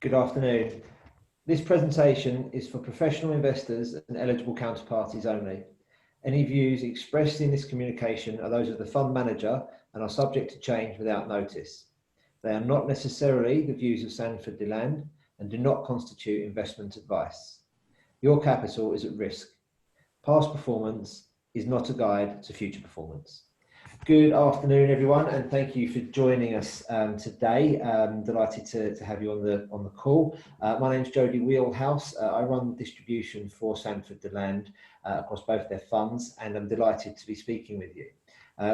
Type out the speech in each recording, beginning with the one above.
Good afternoon. This presentation is for professional investors and eligible counterparties only. Any views expressed in this communication are those of the fund manager and are subject to change without notice. They are not necessarily the views of Sanford Deland and do not constitute investment advice. Your capital is at risk. Past performance is not a guide to future performance. Good afternoon, everyone, and thank you for joining us today. Delighted to have you on the call. My name is Jody Wheelhouse. I run distribution for Sanford Deland across both their funds, and I'm delighted to be speaking with you.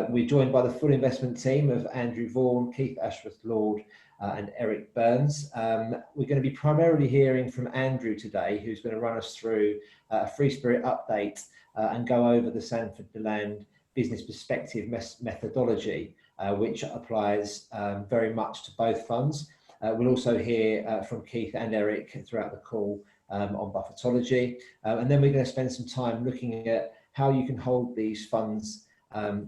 We're joined by the full investment team of Andrew Vaughan, Keith Ashworth-Lord, and Eric Burns. We're going to be primarily hearing from Andrew today, who's going to run us through a Free Spirit update and go over the Sanford Deland business perspective methodology, which applies very much to both funds. We'll also hear from Keith and Eric throughout the call on Buffettology. And then we're going to spend some time looking at how you can hold these funds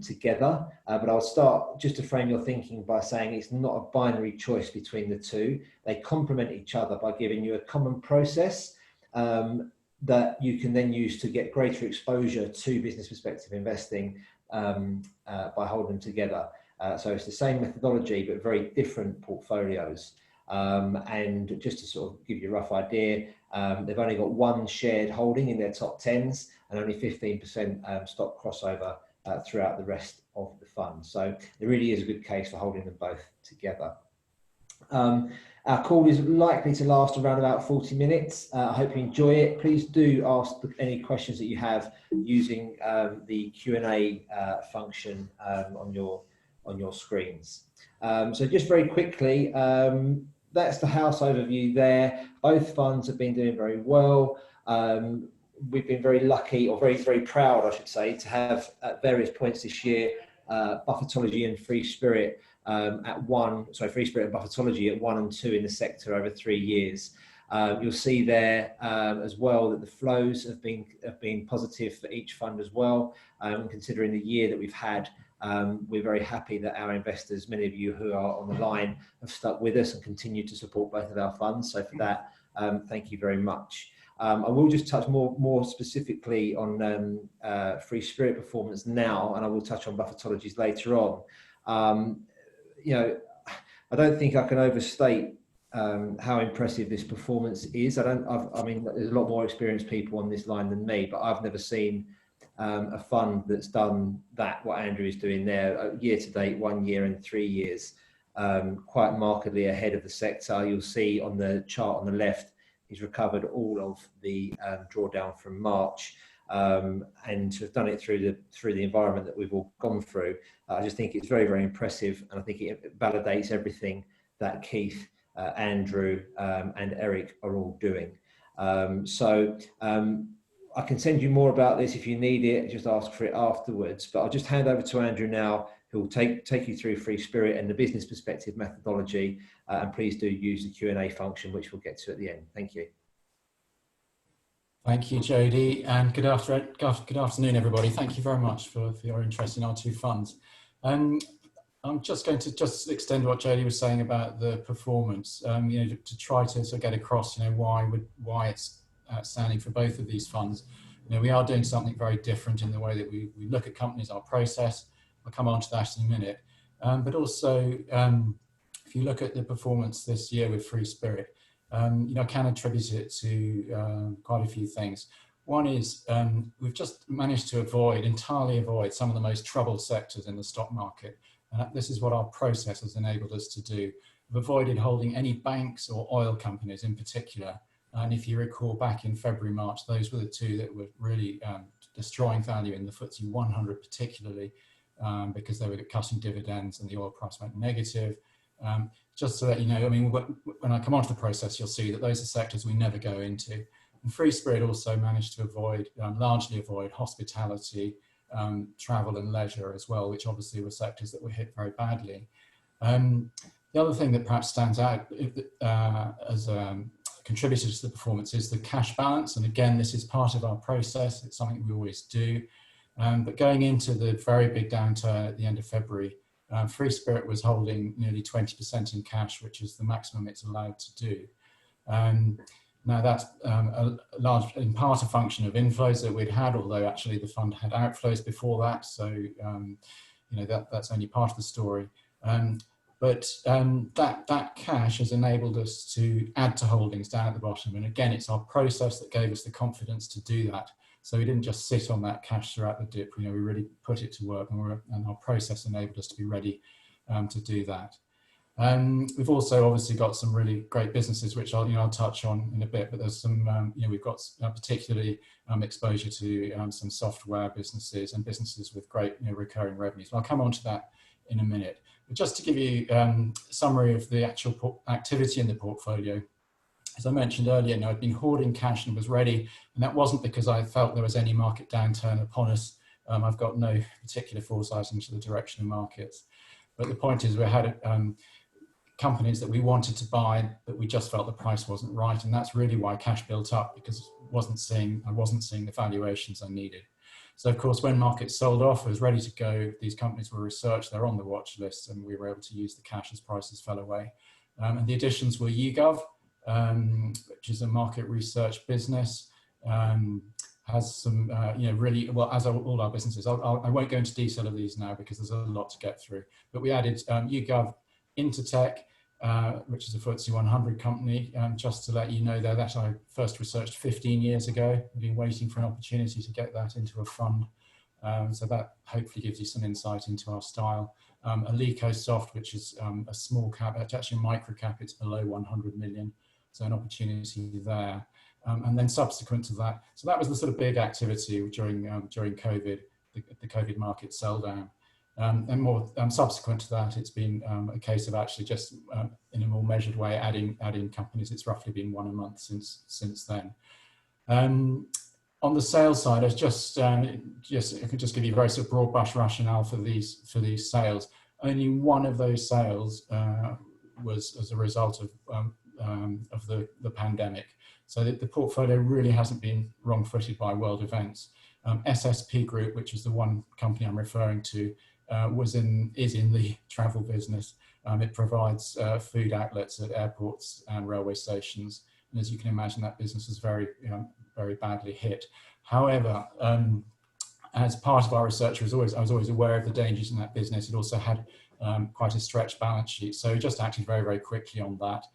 together. But I'll start just to frame your thinking by saying it's not a binary choice between the two. They complement each other by giving you a common process that you can then use to get greater exposure to business perspective investing by holding them together. So it's the same methodology, but very different portfolios. And just to sort of give you a rough idea, they've only got one shared holding in their top 10s and only 15% stock crossover throughout the rest of the fund. So there really is a good case for holding them both together. Our call is likely to last around about 40 minutes. I hope you enjoy it. Please do ask any questions that you have using the Q&A function on your screens. So just very quickly, that's the house overview there. Both funds have been doing very well. We've been very lucky, or very proud, I should say, to have at various points this year, Buffettology and Free Spirit Free Spirit and Buffettology at 1 and 2 in the sector over 3 years. You'll see there as well that the flows have been positive for each fund as well. Considering the year that we've had, we're very happy that our investors, many of you who are on the line, have stuck with us and continue to support both of our funds. So for that, thank you very much. I will just touch more specifically on Free Spirit performance now, and I will touch on Buffettology's later on. I don't think I can overstate how impressive this performance is. I mean, there's a lot more experienced people on this line than me, but I've never seen a fund that's done what Andrew is doing there, year to date, 1 year and 3 years, quite markedly ahead of the sector. You'll see on the chart on the left, he's recovered all of the drawdown from March. And to have done it through the environment that we've all gone through, I just think it's very, very impressive, and I think it validates everything that Keith, Andrew, and Eric are all doing. I can send you more about this if you need it. Just ask for it afterwards. But I'll just hand over to Andrew now, who will take you through Free Spirit and the business perspective methodology. And please do use the Q&A function, which we'll get to at the end. Thank you. Thank you, Jody, and good afternoon, everybody. Thank you very much for your interest in our two funds. I'm just going to extend what Jody was saying about the performance, to try to sort of get across, why it's outstanding for both of these funds. We are doing something very different in the way that we look at companies, our process. I'll come on to that in a minute. But also, if you look at the performance this year with Free Spirit, I can attribute it to quite a few things. One is we've just managed to entirely avoid some of the most troubled sectors in the stock market. This is what our process has enabled us to do. We've avoided holding any banks or oil companies in particular. And if you recall back in February, March, those were the two that were really destroying value in the FTSE 100 particularly, because they were cutting dividends and the oil price went negative. Just so that you know, I mean, when I come onto the process, you'll see that those are sectors we never go into. And Free Spirit also managed to largely avoid hospitality, travel and leisure as well, which obviously were sectors that were hit very badly. The other thing that perhaps stands out as contributed to the performance is the cash balance. And again, this is part of our process. It's something we always do. But going into the very big downturn at the end of February, Free Spirit was holding nearly 20% in cash, which is the maximum it's allowed to do. Now that's in part a function of inflows that we'd had, although actually the fund had outflows before that. So that's only part of the story. But that cash has enabled us to add to holdings down at the bottom. And again, it's our process that gave us the confidence to do that. So we didn't just sit on that cash throughout the dip. We really put it to work, and our process enabled us to be ready to do that. We've also obviously got some really great businesses, which I'll touch on in a bit. But there's some, we've got particularly exposure to some software businesses and businesses with great recurring revenues. And I'll come on to that in a minute. But just to give you a summary of the actual activity in the portfolio, as I mentioned earlier, I'd been hoarding cash and was ready, and that wasn't because I felt there was any market downturn upon us. I've got no particular foresight into the direction of markets. But the point is, we had companies that we wanted to buy, but we just felt the price wasn't right, and that's really why cash built up, because I wasn't seeing the valuations I needed. So of course, when markets sold off, I was ready to go. These companies were researched, they're on the watch list, and we were able to use the cash as prices fell away. And the additions were YouGov, which is a market research business, has some, really, well, as all our businesses. I won't go into detail of these now because there's a lot to get through, but we added YouGov, Intertech, which is a FTSE 100 company, just to let you know that I first researched 15 years ago. I've been waiting for an opportunity to get that into a fund. So that hopefully gives you some insight into our style. Alicosoft, which is a small cap, it's actually a micro cap, it's below 100 million. So an opportunity there. And then subsequent to that, so that was the sort of big activity during COVID, the COVID market sell down. And more subsequent to that, it's been a case of actually just in a more measured way adding companies. It's roughly been one a month since then. On the sales side, I could just give you a very sort of broad brush rationale for these sales. Only one of those sales was as a result of the pandemic. So the portfolio really hasn't been wrong-footed by world events. SSP Group, which is the one company I'm referring to, is in the travel business. It provides food outlets at airports and railway stations, and as you can imagine, that business is very badly hit. However, as part of our research, I was always aware of the dangers in that business. It also had quite a stretched balance sheet, so we just acted very quickly on that.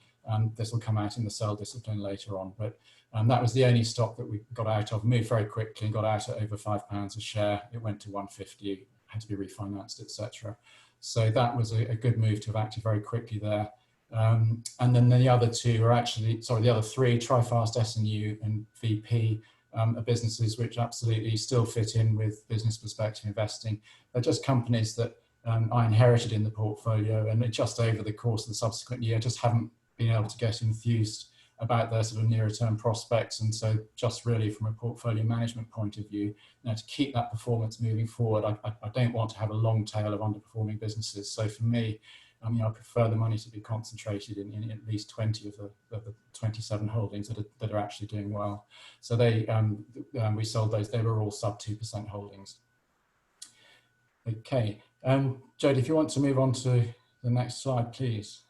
This will come out in the sell discipline later on, but that was the only stock that we got out of. Moved very quickly and got out at over £5 a share. It went to 150. Had to be refinanced, etc. So that was a good move to have acted very quickly there. And then the other two are actually, the other three, Trifast, S&U and VP, are businesses which absolutely still fit in with business perspective investing. They're just companies that I inherited in the portfolio, and just over the course of the subsequent year, just haven't been able to get enthused about their sort of nearer term prospects. And so just really from a portfolio management point of view, to keep that performance moving forward, I don't want to have a long tail of underperforming businesses. So for me, I prefer the money to be concentrated in at least 20 of the 27 holdings that are actually doing well. So we sold those, they were all sub 2% holdings. Okay, Jodie, if you want to move on to the next slide, please.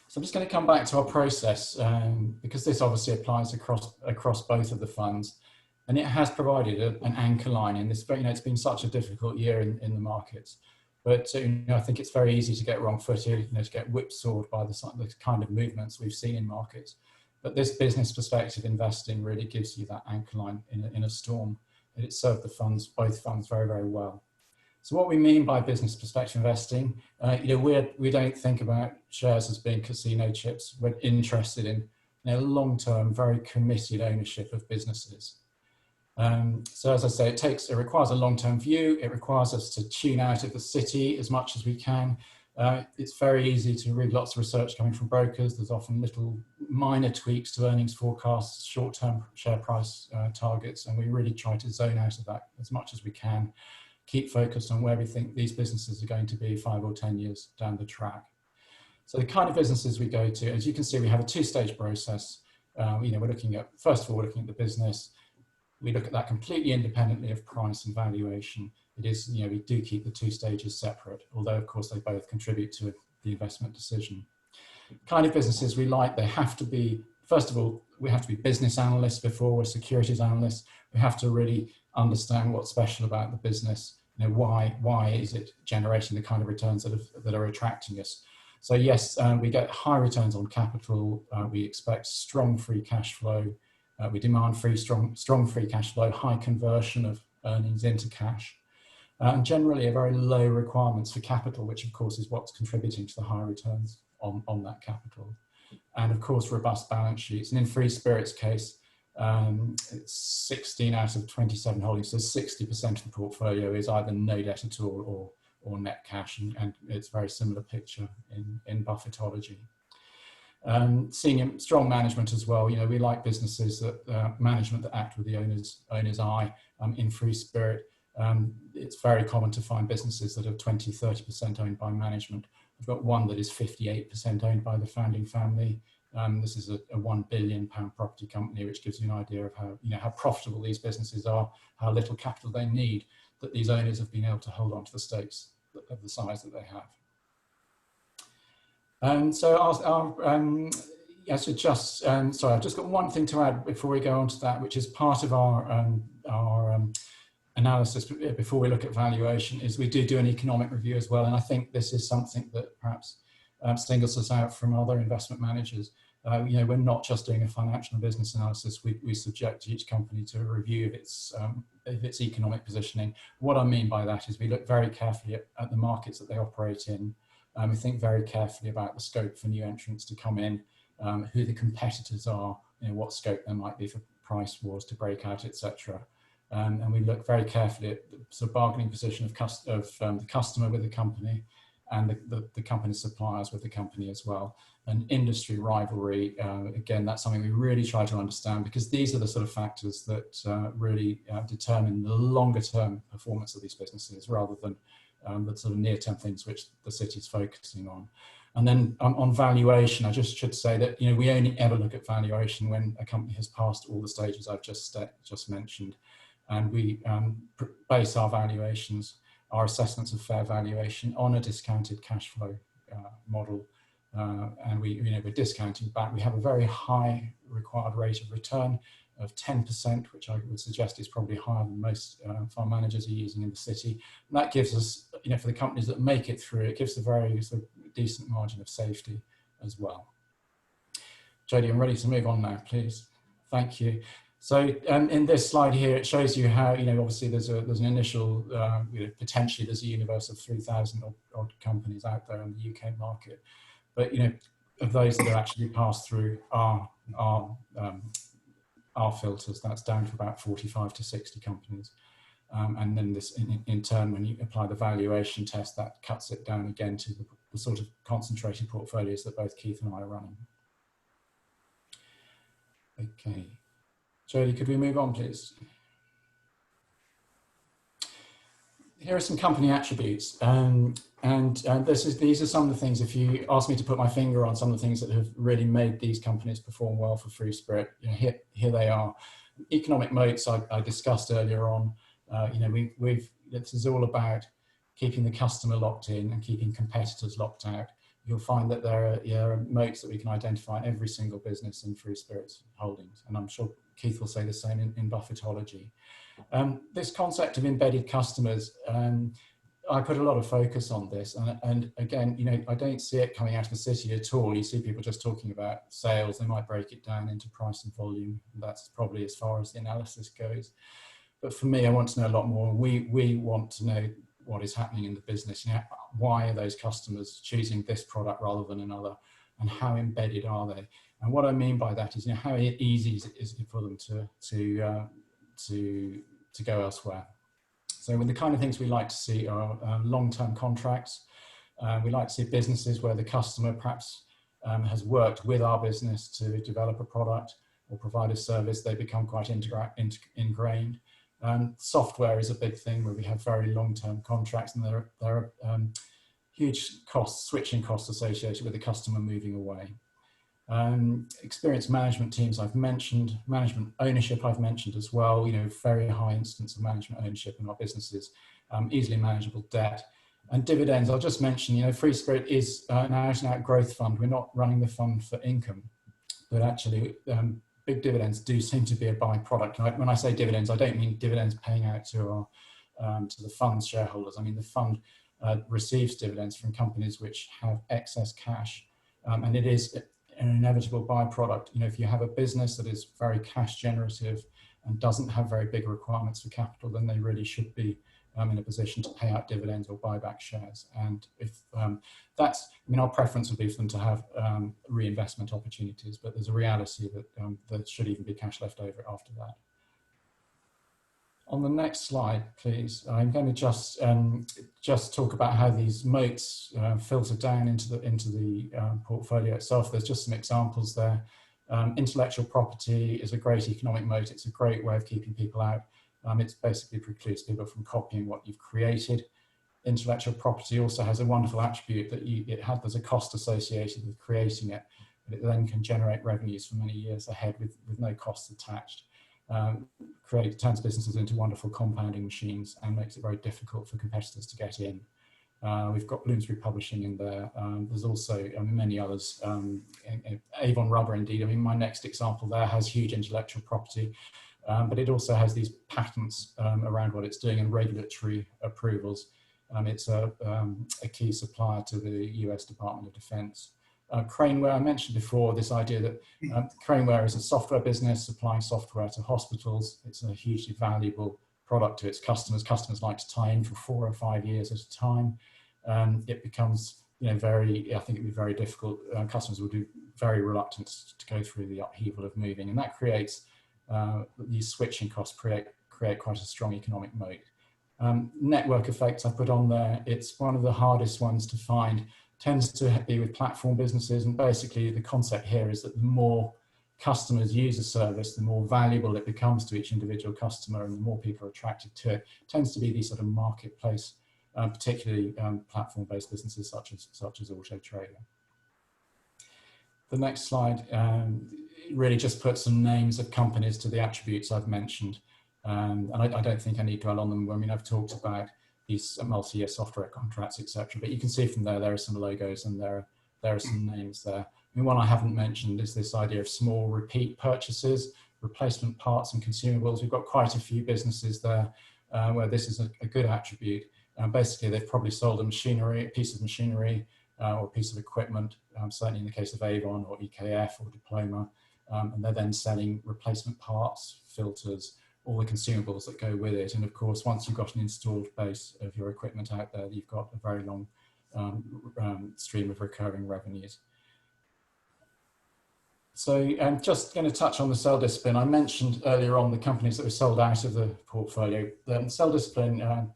So I'm just going to come back to our process because this obviously applies across both of the funds, and it has provided an anchor line in this. It's been such a difficult year in the markets, but I think it's very easy to get wrong-footed, to get whipsawed by the kind of movements we've seen in markets. But this business perspective investing really gives you that anchor line in a storm, and it served both funds very well. So what we mean by business perspective investing, we don't think about shares as being casino chips. We're interested in long-term, very committed ownership of businesses. So as I say, it requires a long-term view. It requires us to tune out of the city as much as we can. It's very easy to read lots of research coming from brokers. There's often little minor tweaks to earnings forecasts, short-term share price targets, and we really try to zone out of that as much as we can. Keep focused on where we think these businesses are going to be 5 or 10 years down the track. So the kind of businesses we go to, as you can see, we have a two-stage process. We're looking at, first of all, we're looking at the business. We look at that completely independently of price and valuation. It is, we do keep the two stages separate, although of course they both contribute to the investment decision. Kind of businesses we like, they have to be, first of all, we have to be business analysts before we're securities analysts. We have to really understand what's special about the business. You know, why is it generating the kind of returns that are attracting us? So yes, we get high returns on capital. We expect strong free cash flow. We demand strong free cash flow, high conversion of earnings into cash, and generally a very low requirements for capital, which of course is what's contributing to the high returns on that capital. And of course, robust balance sheets. And in Free Spirit's case, it's 16 out of 27 holdings, so 60% of the portfolio is either no debt at all or net cash, and it's a very similar picture in Buffettology. Senior strong management as well. You know, we like businesses that management that act with the owner's eye. In Free Spirit, it's very common to find businesses that are 20-30% owned by management. I've got one that is 58% owned by the founding family. This is a £1 billion property company, which gives you an idea of how profitable these businesses are, how little capital they need, that these owners have been able to hold on to the stakes of the size that they have. So I've just got one thing to add before we go on to that, which is part of our analysis before we look at valuation, is we do an economic review as well. And I think this is something that perhaps singles us out from other investment managers. You know, we're not just doing a financial and business analysis. We subject each company to a review of its economic positioning. What I mean by that is we look very carefully at the markets that they operate in. We think very carefully about the scope for new entrants to come in, who the competitors are, you know, what scope there might be for price wars to break out, etc. And we look very carefully at the sort of bargaining position of the customer with the company, and the company's suppliers with the company as well. And industry rivalry, again, that's something we really try to understand, because these are the sort of factors that really determine the longer term performance of these businesses, rather than the sort of near-term things which the city is focusing on. And then on valuation, I just should say that, you know, we only ever look at valuation when a company has passed all the stages I've just mentioned, and we base our valuations, our assessments of fair valuation, on a discounted cash flow model, and we're discounting back. We have a very high required rate of return of 10%, which I would suggest is probably higher than most fund managers are using in the city. And that gives us, you know, for the companies that make it through, it gives a very sort of decent margin of safety as well. Jodie, I'm ready to move on now, please. Thank you. So in this slide here, it shows you how, you know, obviously there's an initial, you know, potentially there's a universe of 3,000 odd companies out there in the UK market. But, you know, of those that are actually passed through our filters, that's down to about 45 to 60 companies. And then this, in turn, when you apply the valuation test, that cuts it down again to the sort of concentrated portfolios that both Keith and I are running. Okay. Jodie, could we move on, please? Here are some company attributes, these are some of the things, if you ask me to put my finger on some of the things that have really made these companies perform well for Free Spirit, you know, here they are. Economic moats I discussed earlier on. You know, this is all about keeping the customer locked in and keeping competitors locked out. You'll find that there are moats that we can identify in every single business in Free Spirit's holdings, and I'm sure Keith will say the same in Buffettology. This concept of embedded customers, I put a lot of focus on this, and again, you know, I don't see it coming out of the city at all. You see people just talking about sales. They might break it down into price and volume. And that's probably as far as the analysis goes. But for me, I want to know a lot more. We want to know what is happening in the business. You know, why are those customers choosing this product rather than another, and how embedded are they? And what I mean by that is, you know, how easy is it for them to go elsewhere. So the kind of things we like to see are long-term contracts. We like to see businesses where the customer perhaps has worked with our business to develop a product or provide a service. They become quite ingrained. Software is a big thing where we have very long-term contracts, and there are huge costs, switching costs associated with the customer moving away. Experienced management teams I've mentioned, management ownership I've mentioned as well, you know, very high instance of management ownership in our businesses, easily manageable debt. And dividends, I'll just mention, Free Spirit is an out-and-out growth fund. We're not running the fund for income, but actually big dividends do seem to be a byproduct. When I say dividends, I don't mean dividends paying out to the fund's shareholders. I mean the fund receives dividends from companies which have excess cash, and it is an inevitable byproduct. If you have a business that is very cash generative and doesn't have very big requirements for capital, then they really should be in a position to pay out dividends or buy back shares. And if our preference would be for them to have reinvestment opportunities, but there's a reality that there should even be cash left over after that. On the next slide, please, I'm going to just talk about how these moats filter down into the portfolio itself. There's just some examples there. Intellectual property is a great economic moat. It's a great way of keeping people out. It basically precludes people from copying what you've created. Intellectual property also has a wonderful attribute that there's a cost associated with creating it, but it then can generate revenues for many years ahead with no costs attached. Turns businesses into wonderful compounding machines and makes it very difficult for competitors to get in. We've got Bloomsbury Publishing in there. There's also many others. Avon Rubber, indeed. My next example there has huge intellectual property, but it also has these patents around what it's doing and regulatory approvals. It's a key supplier to the US Department of Defense. Craneware, I mentioned before this idea that Craneware is a software business supplying software to hospitals. It's a hugely valuable product to its customers. Customers like to tie in for 4 or 5 years at a time. It becomes, I think it'd be very difficult. Customers would be very reluctant to go through the upheaval of moving, and that creates these switching costs create quite a strong economic moat. Network effects I put on there. It's one of the hardest ones to find. Tends to be with platform businesses, and basically the concept here is that the more customers use a service, the more valuable it becomes to each individual customer, and the more people are attracted to it. Tends to be these sort of marketplace, particularly platform-based businesses such as Auto Trader. The next slide really just puts some names of companies to the attributes I've mentioned, and I don't think I need to dwell on them. I've talked about these multi-year software contracts, etc. But you can see from there are some logos and there are some names there. One I haven't mentioned is this idea of small repeat purchases, replacement parts and consumables. We've got quite a few businesses there where this is a good attribute. Basically, they've probably sold a piece of machinery or a piece of equipment, certainly in the case of Avon or EKF or Diploma, and they're then selling replacement parts, filters, all the consumables that go with it. And of course, once you've got an installed base of your equipment out there, you've got a very long stream of recurring revenues. So I'm just going to touch on the sell discipline. I mentioned earlier on the companies that were sold out of the portfolio. The sell discipline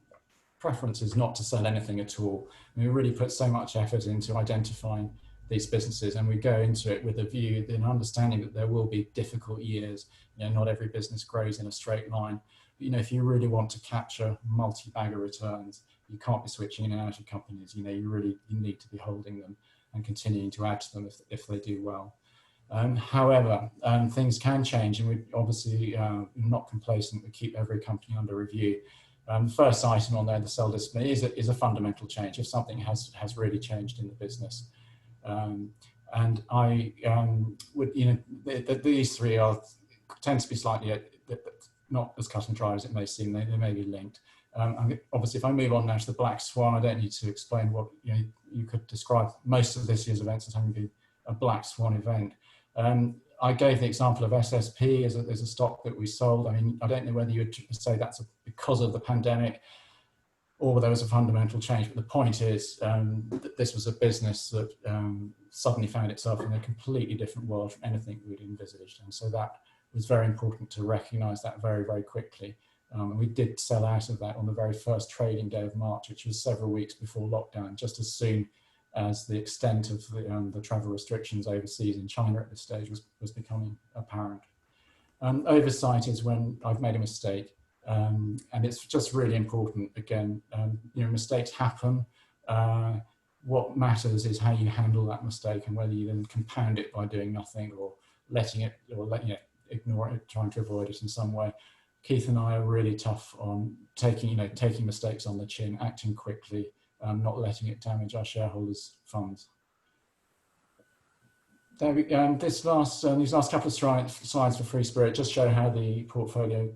preference is not to sell anything at all. We really put so much effort into identifying these businesses, and we go into it with a view, an understanding that there will be difficult years. Not every business grows in a straight line. But, if you really want to capture multi-bagger returns, you can't be switching in and out of companies. You need to be holding them and continuing to add to them if they do well. However, things can change, and we obviously not complacent. We keep every company under review. The first item on there, the sell discipline, is a fundamental change. If something has really changed in the business. And I would, these three tend to be slightly not as cut and dry as it may seem. They may be linked. Obviously, if I move on now to the black swan, I don't need to explain what you could describe most of this year's events as having been a black swan event. I gave the example of SSP as a stock that we sold. I don't know whether you would say that's because of the pandemic or there was a fundamental change, but the point is that this was a business that suddenly found itself in a completely different world from anything we'd envisaged. And so that was very important to recognize that very, very quickly. And we did sell out of that on the very first trading day of March, which was several weeks before lockdown, just as soon as the extent of the travel restrictions overseas in China at this stage was becoming apparent. Oversight is when I've made a mistake. And it's just really important, again, mistakes happen. What matters is how you handle that mistake and whether you then compound it by doing nothing or letting it, or ignore it, trying to avoid it in some way. Keith and I are really tough on taking mistakes on the chin, acting quickly, not letting it damage our shareholders' funds. There we go. These last couple of slides for Free Spirit just show how the portfolio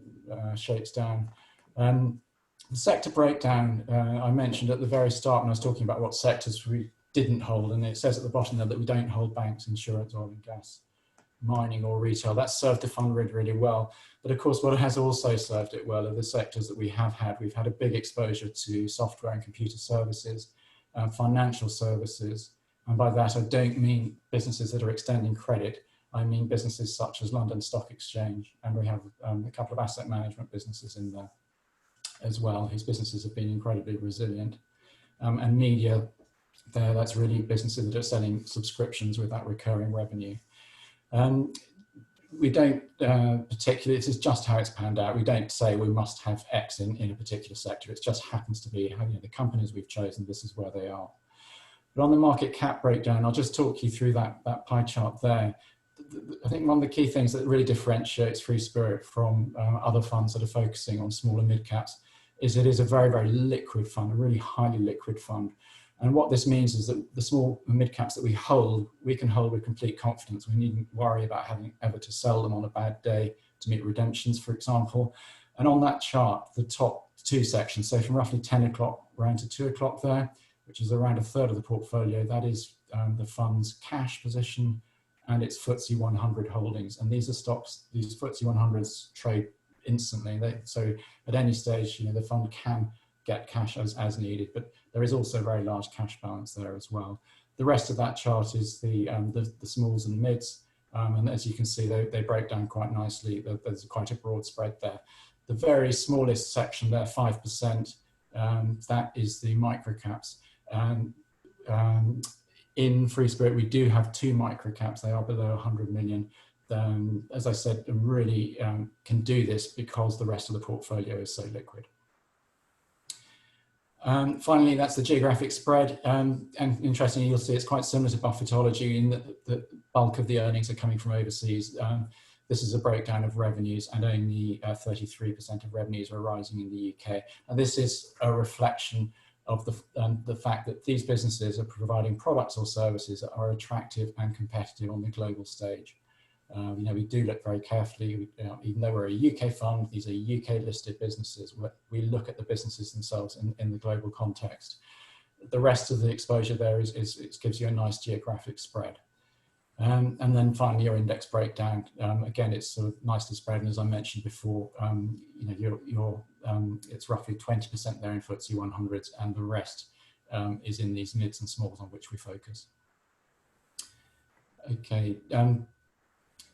shapes down. The sector breakdown I mentioned at the very start when I was talking about what sectors we didn't hold, and it says at the bottom there that we don't hold banks, insurance, oil and gas, mining or retail. That's served the fund really, really well. But of course, what has also served it well are the sectors that we have had. We've had a big exposure to software and computer services, financial services. And by that, I don't mean businesses that are extending credit. I mean businesses such as London Stock Exchange. And we have a couple of asset management businesses in there as well, whose businesses have been incredibly resilient. And media, that's really businesses that are selling subscriptions with that recurring revenue. We don't particularly, this is just how it's panned out. We don't say we must have X in a particular sector. It just happens to be how, the companies we've chosen, this is where they are. But on the market cap breakdown, I'll just talk you through that pie chart there. I think one of the key things that really differentiates Free Spirit from other funds that are focusing on small and mid caps is it is a very, very liquid fund, a really highly liquid fund. And what this means is that the small and mid caps that we can hold with complete confidence. We needn't worry about having ever to sell them on a bad day to meet redemptions, for example. And on that chart, the top two sections, so from roughly 10 o'clock round to 2 o'clock there, which is around a third of the portfolio, that is the fund's cash position and its FTSE 100 holdings. And these are stocks, these FTSE 100s trade instantly. So at any stage, the fund can get cash as needed, but there is also a very large cash balance there as well. The rest of that chart is the smalls and mids, and as you can see, they break down quite nicely. There's quite a broad spread there. The very smallest section there, 5%, that is the micro caps. In Free Spirit, we do have 2 micro caps. They are below 100 million. As I said, really can do this because the rest of the portfolio is so liquid. Finally, that's the geographic spread. And interestingly, you'll see it's quite similar to Buffettology in that the bulk of the earnings are coming from overseas. This is a breakdown of revenues, and only 33% of revenues are arising in the UK. And this is a reflection of the fact that these businesses are providing products or services that are attractive and competitive on the global stage. We do look very carefully, even though we're a UK fund, these are UK listed businesses. We look at the businesses themselves in the global context. The rest of the exposure there it gives you a nice geographic spread. And then finally, your index breakdown. Again, it's sort of nicely spread, and as I mentioned before, it's roughly 20% there in FTSE 100s, and the rest is in these mids and smalls on which we focus. Okay.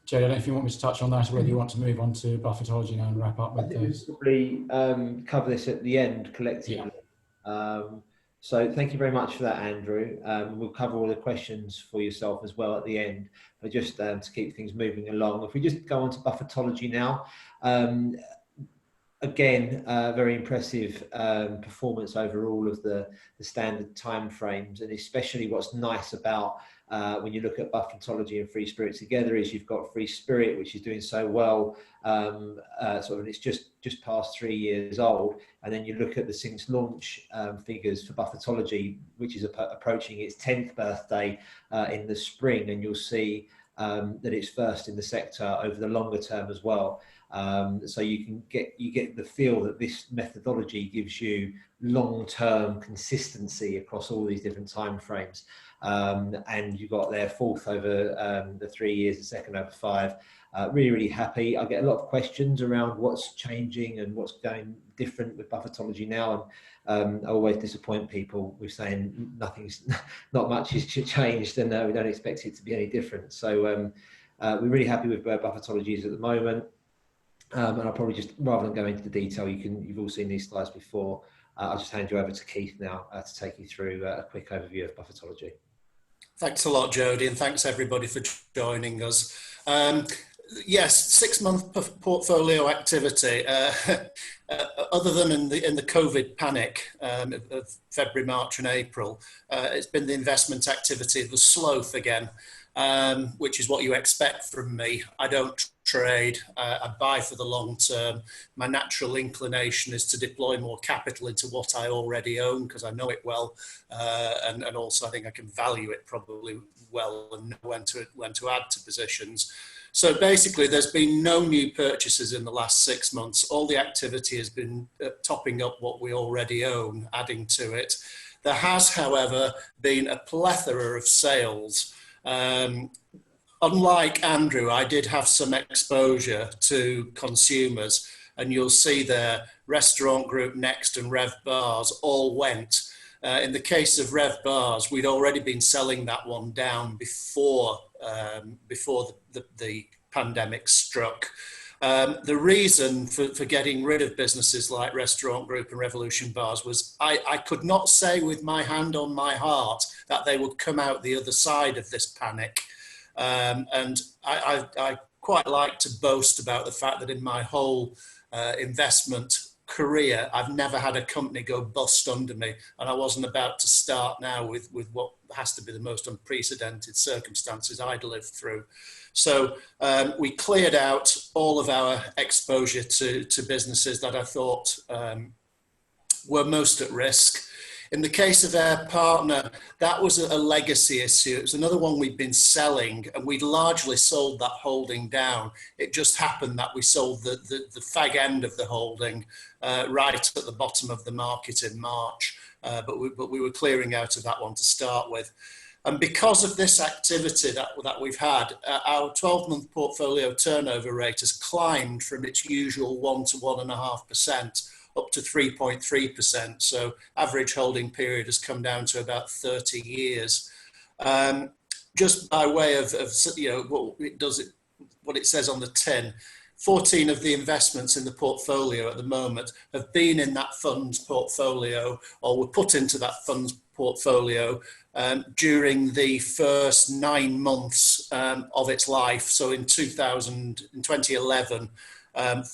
Jay, I don't know if you want me to touch on that or whether you want to move on to Buffettology now and wrap up with those. We'll probably cover this at the end collectively. Yeah. So thank you very much for that, Andrew. We'll cover all the questions for yourself as well at the end, but just to keep things moving along. If we just go on to Buffettology now, again, very impressive performance over all of the standard timeframes, and especially what's nice about when you look at Buffettology and Free Spirit together is you've got Free Spirit, which is doing so well, sort of it's just past 3 years old, and then you look at the since launch figures for Buffettology, which is approaching its 10th birthday in the spring, and you'll see that it's first in the sector over the longer term as well. So you get the feel that this methodology gives you long-term consistency across all these different time frames. And you got their fourth over the 3 years, the second over 5. Really, really happy. I get a lot of questions around what's changing and what's going different with Buffettology now, and I always disappoint people with saying not much has changed, and we don't expect it to be any different. So we're really happy with where Buffettology is at the moment. And I'll probably just, rather than go into the detail, you've all seen these slides before. I'll just hand you over to Keith now to take you through a quick overview of Buffettology. Thanks a lot, Jody, and thanks everybody for joining us. Yes, 6-month portfolio activity. Other than in the COVID panic of February, March and April, it's been the investment activity, the sloth again. which is what you expect from me. I don't trade, I buy for the long term. My natural inclination is to deploy more capital into what I already own because I know it well, and also I think I can value it probably well and know when to add to positions. So basically, there's been no new purchases in the last 6 months. All the activity has been topping up what we already own, adding to it. There has, however, been a plethora of sales. Unlike Andrew, I did have some exposure to consumers, and you'll see there, Restaurant Group, Next and Rev Bars all went. In the case of Rev Bars, we'd already been selling that one down before the pandemic struck. The reason for getting rid of businesses like Restaurant Group and Revolution Bars was I could not say with my hand on my heart that they would come out the other side of this panic. And I quite like to boast about the fact that in my whole investment career, I've never had a company go bust under me, and I wasn't about to start now with what has to be the most unprecedented circumstances I'd lived through. So we cleared out all of our exposure to businesses that I thought were most at risk. In the case of our partner, that was a legacy issue. It was another one we'd been selling, and we'd largely sold that holding down. It just happened that we sold the fag end of the holding right at the bottom of the market in March, but we were clearing out of that one to start with. And because of this activity that we've had, our 12-month portfolio turnover rate has climbed from its usual 1 to 1.5% up to 3.3%. So average holding period has come down to about 30 years. Just by way of what it says on the tin, 14 of the investments in the portfolio at the moment have been in that fund's portfolio or were put into that fund's portfolio during the first 9 months of its life. So in 2011,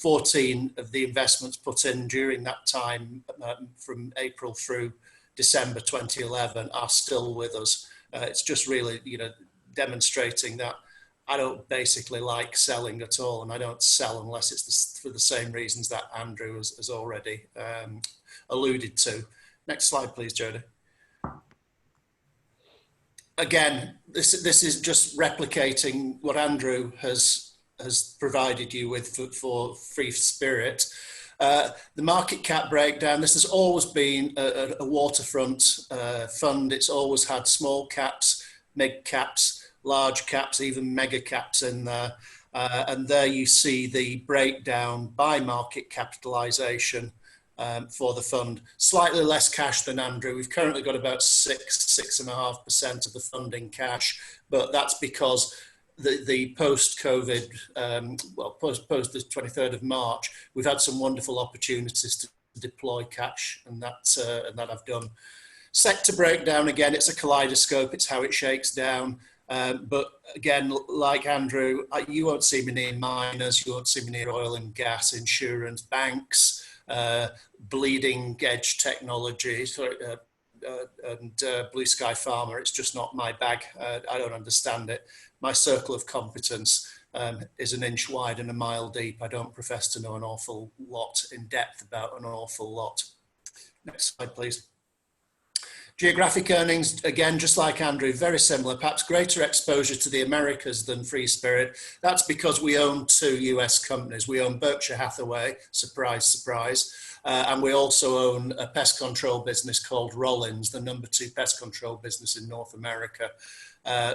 14 of the investments put in during that time from April through December 2011 are still with us. It's just really, demonstrating that I don't basically like selling at all, and I don't sell unless it's for the same reasons that Andrew has already alluded to. Next slide, please, Jodie. Again, this is just replicating what Andrew has provided you with for Free Spirit. The market cap breakdown, this has always been a waterfront fund. It's always had small caps, mid caps, large caps, even mega caps in there. And there you see the breakdown by market capitalization for the fund. Slightly less cash than Andrew. We've currently got about 6.5% of the fund in cash, but that's because the post-COVID, post the 23rd of March, we've had some wonderful opportunities to deploy cash, and that I've done. Sector breakdown, again, it's a kaleidoscope. It's how it shakes down. But again, like Andrew, you won't see me near miners, you won't see me near oil and gas, insurance, banks, bleeding edge technology, and blue sky pharma. It's just not my bag. I don't understand it. My circle of competence is an inch wide and a mile deep. I don't profess to know an awful lot in depth about an awful lot. Next slide, please. Geographic earnings, again, just like Andrew, very similar, perhaps greater exposure to the Americas than Free Spirit. That's because we own 2 US companies. We own Berkshire Hathaway, surprise, surprise, and we also own a pest control business called Rollins, the number 2 pest control business in North America.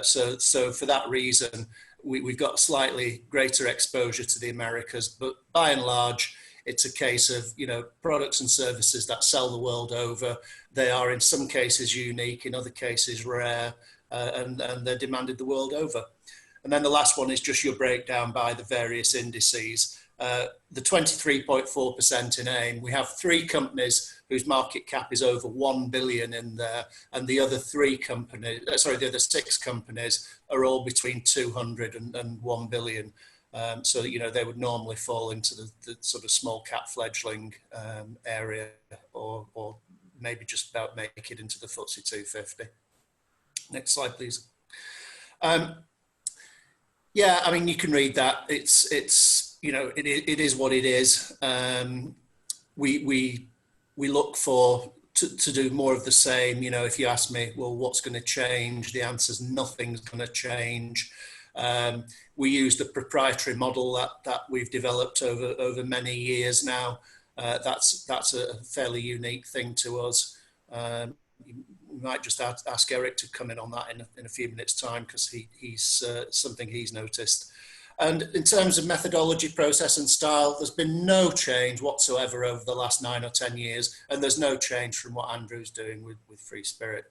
So for that reason, we've got slightly greater exposure to the Americas, but by and large, it's a case of, products and services that sell the world over. They are in some cases unique, in other cases rare, and they're demanded the world over. And then the last one is just your breakdown by the various indices. The 23.4% in AIM, we have 3 companies whose market cap is over 1 billion in there, and the other 6 companies are all between 200 and 1 billion. So, they would normally fall into the sort of small cap fledgling area, or maybe just about make it into the FTSE 250. Next slide, please. Yeah, I mean, you can read that. It's you know, it is what it is. We look for to do more of the same. You know, if you ask me, well, what's going to change? The answer is nothing's going to change. We use the proprietary model that we've developed over many years now. That's a fairly unique thing to us. We might just ask Eric to come in on that in a few minutes' time, because he's something he's noticed. And in terms of methodology, process and style, there's been no change whatsoever over the last 9 or 10 years, and there's no change from what Andrew's doing with Free Spirit.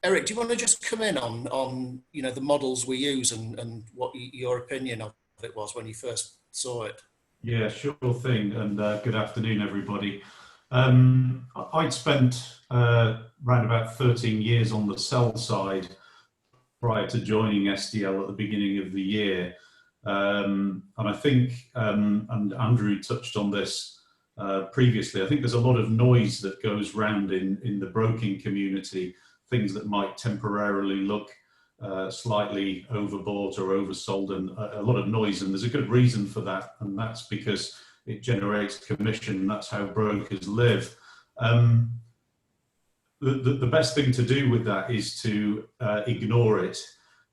Eric, do you want to just come in on you know, the models we use and what your opinion of it was when you first saw it? Yeah, sure thing. And good afternoon, everybody. I'd spent around about 13 years on the sell side prior to joining SDL at the beginning of the year. And I think, and Andrew touched on this previously, I think there's a lot of noise that goes round in the broking community, things that might temporarily look slightly overbought or oversold, and a lot of noise. And there's a good reason for that, and that's because it generates commission. That's how brokers live. The best thing to do with that is to ignore it.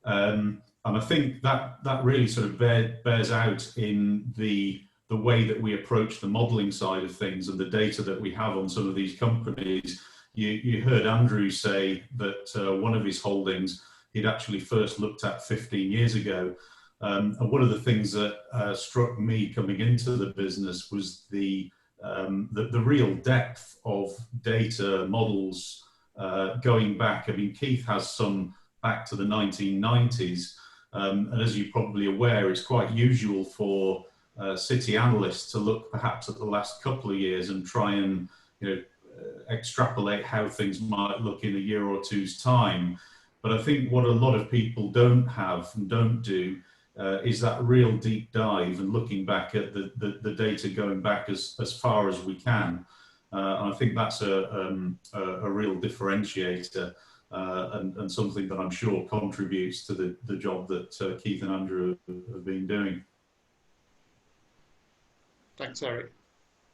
And I think that really sort of bears out in the way that we approach the modelling side of things and the data that we have on some of these companies. You heard Andrew say that one of his holdings he'd actually first looked at 15 years ago. And one of the things that struck me coming into the business was the real depth of data models going back. I mean, Keith has some back to the 1990s. And as you're probably aware, it's quite usual for city analysts to look perhaps at the last couple of years and try and, you know, extrapolate how things might look in a year or two's time. But I think what a lot of people don't have and don't do is that real deep dive and looking back at the data going back as far as we can. And I think that's a real differentiator and something that I'm sure contributes to the job that Keith and Andrew have been doing. Thanks, Eric.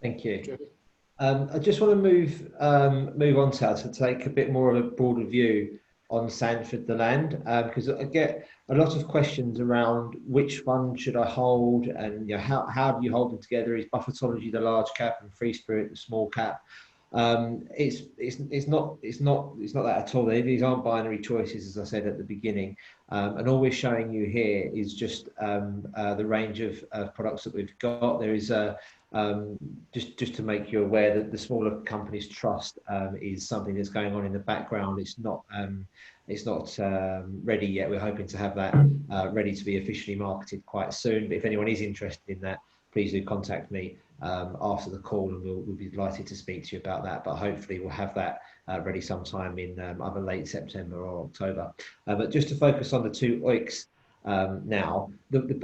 Thank you. I just want to move on to take a bit more of a broader view on Sandford the land, because I get a lot of questions around which fund should I hold, and you know, how do you hold them together? Is Buffettology the large cap and Free Spirit the small cap? It's not that at all. These aren't binary choices, as I said at the beginning. And all we're showing you here is just the range of products that we've got. There is just to make you aware that the smaller companies trust is something that's going on in the background. It's not ready yet. We're hoping to have that ready to be officially marketed quite soon. But if anyone is interested in that, please do contact me after the call, and we'll be delighted to speak to you about that. But hopefully we'll have that ready sometime in either late September or October. But just to focus on the two OICs now,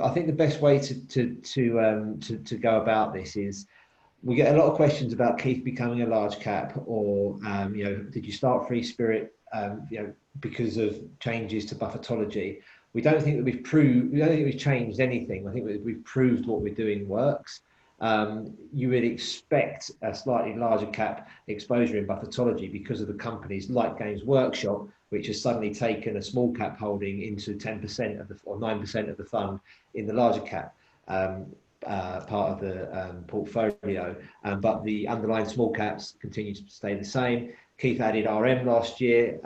I think the best way to go about this is, we get a lot of questions about Keith becoming a large cap, or you know, did you start Free Spirit you know, because of changes to Buffettology? We don't think that we've changed anything. I think we've proved what we're doing works. You would expect a slightly larger cap exposure in Buffettology because of the companies like Games Workshop, which has suddenly taken a small cap holding into 10% of or 9% of the fund in the larger cap part of the portfolio. But the underlying small caps continue to stay the same. Keith added RM last year,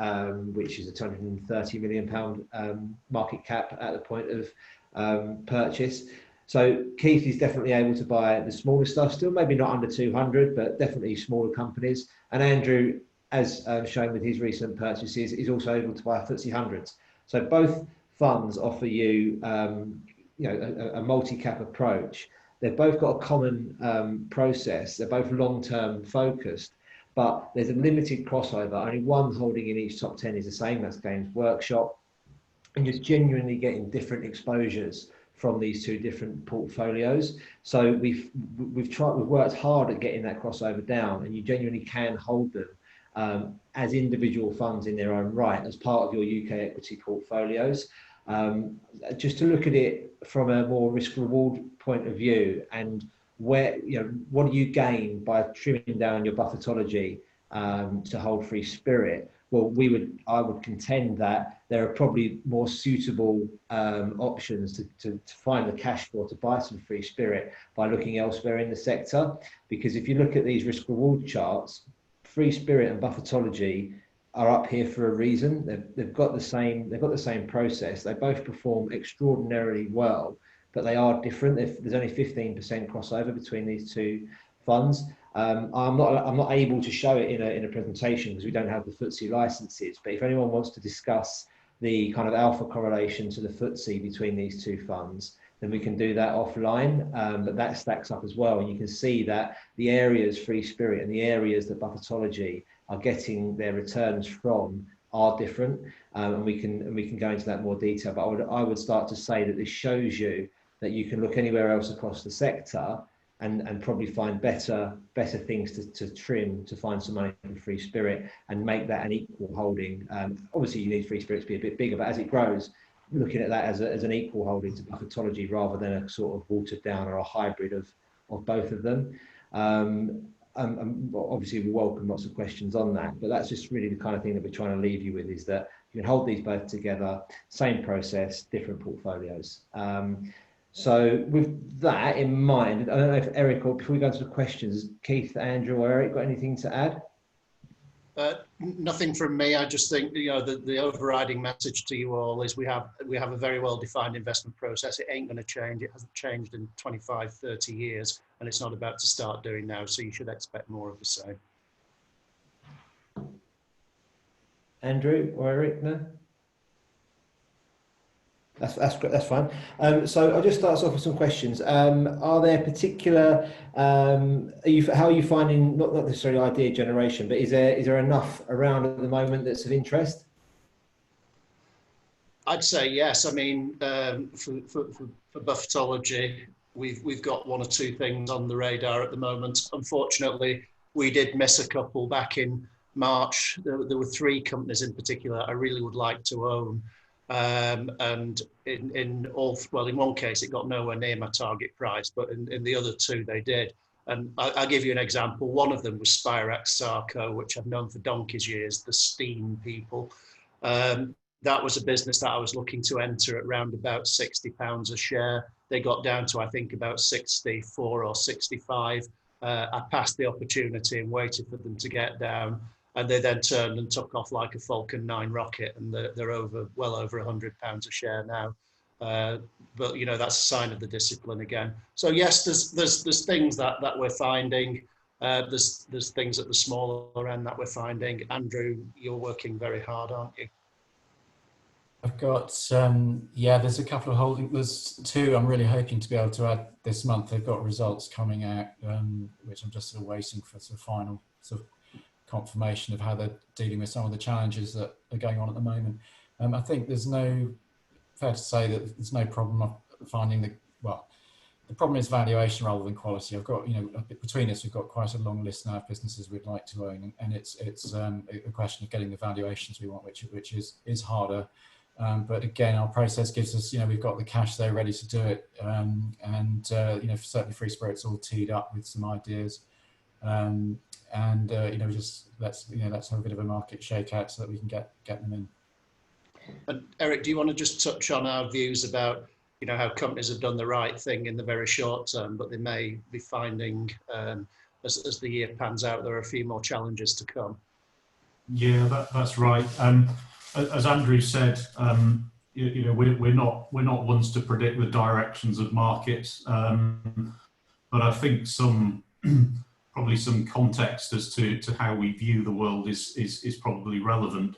which is a £230 million market cap at the point of purchase. So Keith is definitely able to buy the smaller stuff, still maybe not under 200, but definitely smaller companies. And Andrew, as shown with his recent purchases, is also able to buy FTSE 100s. So both funds offer you, you know, a multi-cap approach. They've both got a common process. They're both long-term focused, but there's a limited crossover. Only one holding in each top 10 is the same. That's Games Workshop, and you're genuinely getting different exposures from these two different portfolios. So we've worked hard at getting that crossover down, and you genuinely can hold them as individual funds in their own right as part of your UK equity portfolios. just to look at it from a more risk reward point of view, and where, what do you gain by trimming down your Buffettology to hold free spirit? Well, I would contend that there are probably more suitable options to find the cash flow to buy some free spirit by looking elsewhere in the sector. Because if you look at these risk reward charts, free spirit and Buffettology are up here for a reason. They've got the same process. They both perform extraordinarily well, but they are different. There's only 15% crossover between these two funds. I'm not able to show it in a presentation because we don't have the FTSE licenses. But if anyone wants to discuss the kind of alpha correlation to the FTSE between these two funds, then we can do that offline. But that stacks up as well, and you can see that the areas free spirit and the areas that Buffettology are getting their returns from are different, and we can go into that more detail. But I would start to say that this shows you that you can look anywhere else across the sector and probably find better things to trim to find some money from free spirit and make that an equal holding. Obviously, you need free spirit to be a bit bigger, but as it grows, looking at that as an equal holding to Buffettology rather than a sort of watered down or a hybrid of both of them. Obviously, we welcome lots of questions on that, but that's just really the kind of thing that we're trying to leave you with, is that you can hold these both together, same process, different portfolios. So with that in mind, I don't know if Eric, or before we go into the questions, Keith, Andrew, or Eric, got anything to add? Nothing from me. I just think the overriding message to you all is we have a very well defined investment process. It ain't going to change. It hasn't changed in 25, 30 years, and it's not about to start doing now. So you should expect more of the same. Andrew or Eric, no? That's fine. So I'll just start off with some questions. Are there particular? How are you finding not necessarily idea generation, but is there enough around at the moment that's of interest? I'd say yes. I mean, for Buffettology, we've got one or two things on the radar at the moment. Unfortunately, we did miss a couple back in March. There were three companies in particular I really would like to own. And in one case it got nowhere near my target price, but in the other two they did. And I'll give you an example. One of them was Spirax Sarco, which I've known for donkey's years, the steam people. That was a business that I was looking to enter at around about £60 a share. They got down to, I think, about 64 or 65. I passed the opportunity and waited for them to get down. And they then turned and took off like a Falcon 9 rocket, and they're well over £100 a share now. But that's a sign of the discipline again. So yes, there's things that we're finding. There's things at the smaller end that we're finding. Andrew, you're working very hard, aren't you? I've got there's a couple of holdings. There's two I'm really hoping to be able to add this month. They've got results coming out, which I'm just sort of waiting for sort of final sort of confirmation of how they're dealing with some of the challenges that are going on at the moment. I think fair to say that there's no problem of finding the problem is valuation rather than quality. I've got, between us, we've got quite a long list now of businesses we'd like to own, and it's a question of getting the valuations we want, which is harder. But again, our process gives us, we've got the cash there ready to do it. Certainly Free Spirit's all teed up with some ideas. Let's have a bit of a market shakeout so that we can get them in. And Eric, do you want to just touch on our views about how companies have done the right thing in the very short term, but they may be finding as the year pans out there are a few more challenges to come? Yeah, that's right. As Andrew said, we're not ones to predict the directions of markets, but I think probably some context as to how we view the world is probably relevant.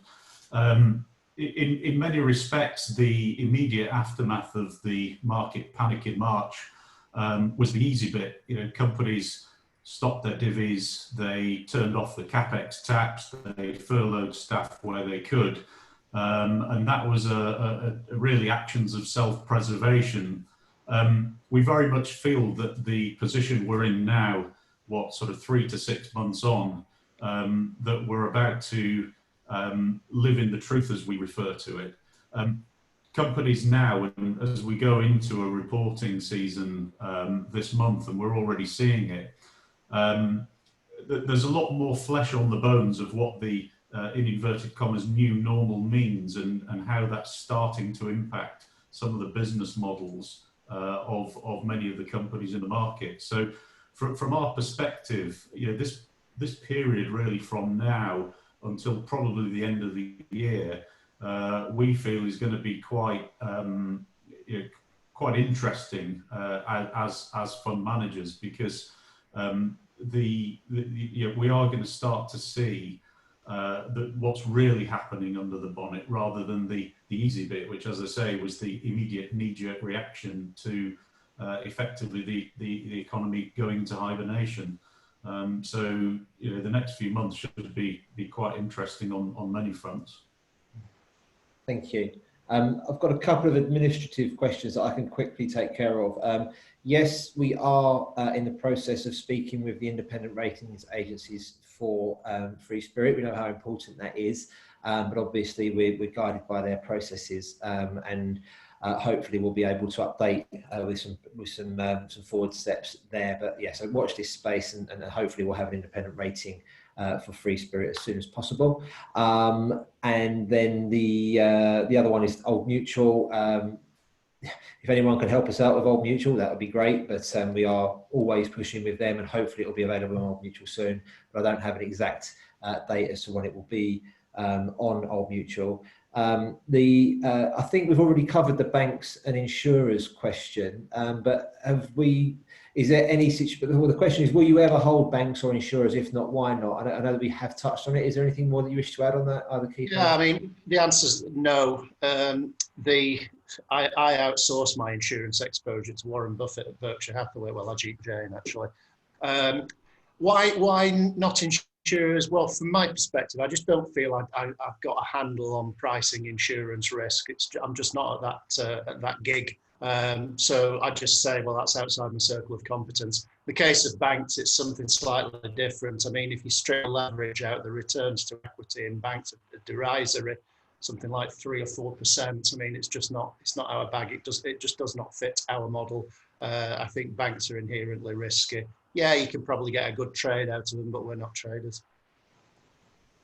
In many respects, the immediate aftermath of the market panic in March was the easy bit. Companies stopped their divvies, they turned off the capex taps, they furloughed staff where they could, and that was a really actions of self-preservation. We very much feel that the position we're in now, sort of 3 to 6 months on, that we're about to live in the truth as we refer to it. companies now, and as we go into a reporting season this month, and we're already seeing it, there's a lot more flesh on the bones of what the, in inverted commas, new normal means, and how that's starting to impact some of the business models of many of the companies in the market. So from our perspective, this period really from now until probably the end of the year, we feel is going to be quite quite interesting as fund managers, because we are going to start to see what's really happening under the bonnet, rather than the easy bit, which, as I say, was the immediate knee-jerk reaction to effectively the economy going into hibernation. So the next few months should be quite interesting on many fronts. Thank you. I've got a couple of administrative questions that I can quickly take care of. Yes, we are in the process of speaking with the independent ratings agencies for Free Spirit. We know how important that is, but obviously we're guided by their processes, and hopefully we'll be able to update with some forward steps there. But yeah, so watch this space, and hopefully we'll have an independent rating for Free Spirit as soon as possible. And then the other one is Old Mutual. If anyone can help us out with Old Mutual, that would be great. But we are always pushing with them, and hopefully it will be available on Old Mutual soon. But I don't have an exact date as to when it will be on Old Mutual. I think we've already covered the banks and insurers question, but have we? Is there any situation? Well, the question is, will you ever hold banks or insurers? If not, why not? I know that we have touched on it. Is there anything more that you wish to add on that, either Keith? Yeah, I mean, the answer is no. I outsource my insurance exposure to Warren Buffett at Berkshire Hathaway. Well, Ajit Jain, actually. Why not insurers? Well, from my perspective, I just don't feel I've got a handle on pricing insurance risk. I'm just not at that gig. So I just say, well, that's outside my circle of competence. In the case of banks, it's something slightly different. I mean, if you straight leverage out, the returns to equity in banks are derisory, something like 3 or 4%. I mean, it's not our bag. It just does not fit our model. I think banks are inherently risky. Yeah, you can probably get a good trade out of them, but we're not traders.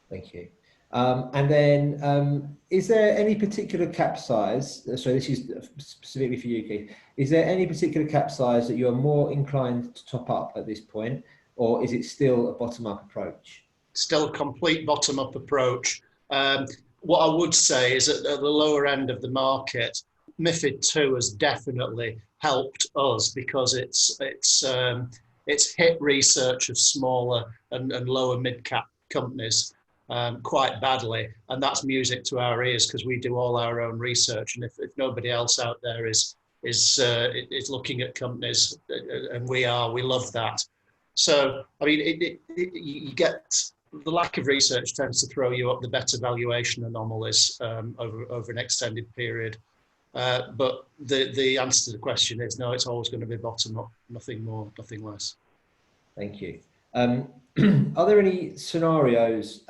Thank you. And then, is there any particular cap size? So this is specifically for you, Keith. Is there any particular cap size that you are more inclined to top up at this point, or is it still a bottom-up approach? Still a complete bottom-up approach. What I would say is at the lower end of the market, MiFID II has definitely helped us, because it's hit research of smaller and lower mid-cap companies quite badly, and that's music to our ears, because we do all our own research, and if nobody else out there is looking at companies, and we love that. So I mean, you get the lack of research tends to throw you up the better valuation anomalies over an extended period. But the answer to the question is no, it's always going to be bottom up, nothing more, nothing less. Thank you. Are there any scenarios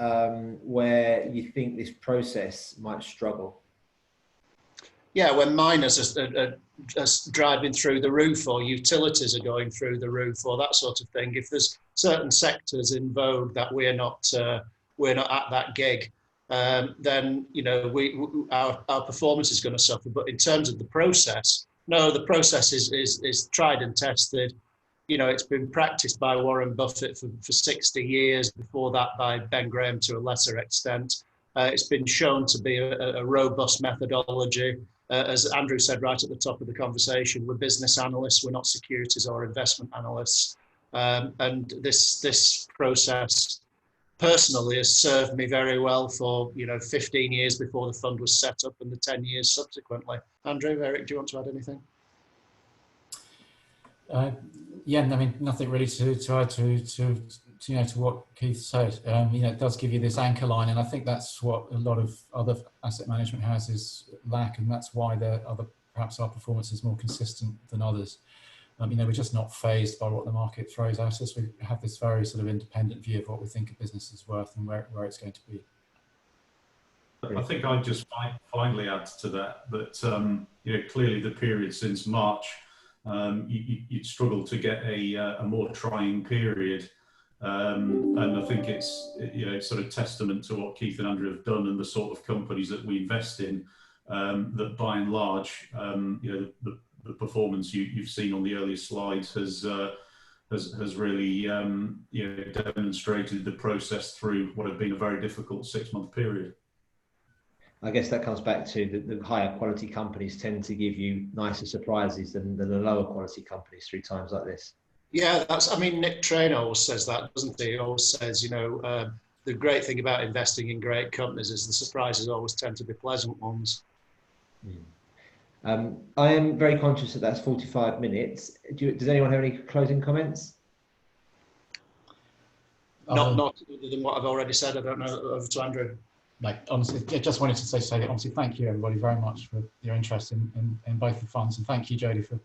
where you think this process might struggle? Yeah, when miners are driving through the roof, or utilities are going through the roof, or that sort of thing. If there's certain sectors in vogue that we're not at that gig, then our performance is going to suffer. But in terms of the process, no, the process is tried and tested. It's been practiced by Warren Buffett for 60 years, before that by Ben Graham to a lesser extent. It's been shown to be a robust methodology. As Andrew said right at the top of the conversation, we're business analysts, we're not securities or investment analysts. And this process personally has served me very well for 15 years before the fund was set up, and the 10 years subsequently. Andrew, Eric, do you want to add anything? Yeah, I mean, nothing really to add to what Keith said. It does give you this anchor line, and I think that's what a lot of other asset management houses lack, and that's why perhaps our performance is more consistent than others. We're just not fazed by what the market throws at us. We have this very sort of independent view of what we think a business is worth and where it's going to be. I think I'd just finally add to that clearly the period since March, you'd struggle to get a more trying period. And I think it's sort of testament to what Keith and Andrew have done and the sort of companies that we invest in, that by and large, the performance you've seen on the earlier slides has really demonstrated the process through what had been a very difficult 6-month period. I guess that comes back to the higher quality companies tend to give you nicer surprises than the lower quality companies through times like this. Yeah, Nick Train always says that, doesn't he? He always says, the great thing about investing in great companies is the surprises always tend to be pleasant ones. I am very conscious that that's 45 minutes. Does anyone have any closing comments? Not other than what I've already said. I don't know. Over to Andrew. Honestly, I just wanted to say that honestly, thank you everybody very much for your interest in both the funds, and thank you, Jodie, for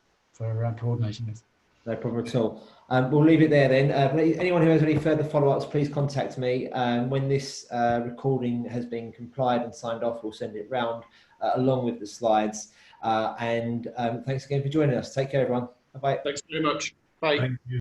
coordinating this. No problem at all. We'll leave it there then. Anyone who has any further follow-ups, please contact me. When this recording has been complied and signed off, we'll send it round along with the slides. And thanks again for joining us. Take care, everyone. Bye-bye. Thanks very much. Bye. Thank you.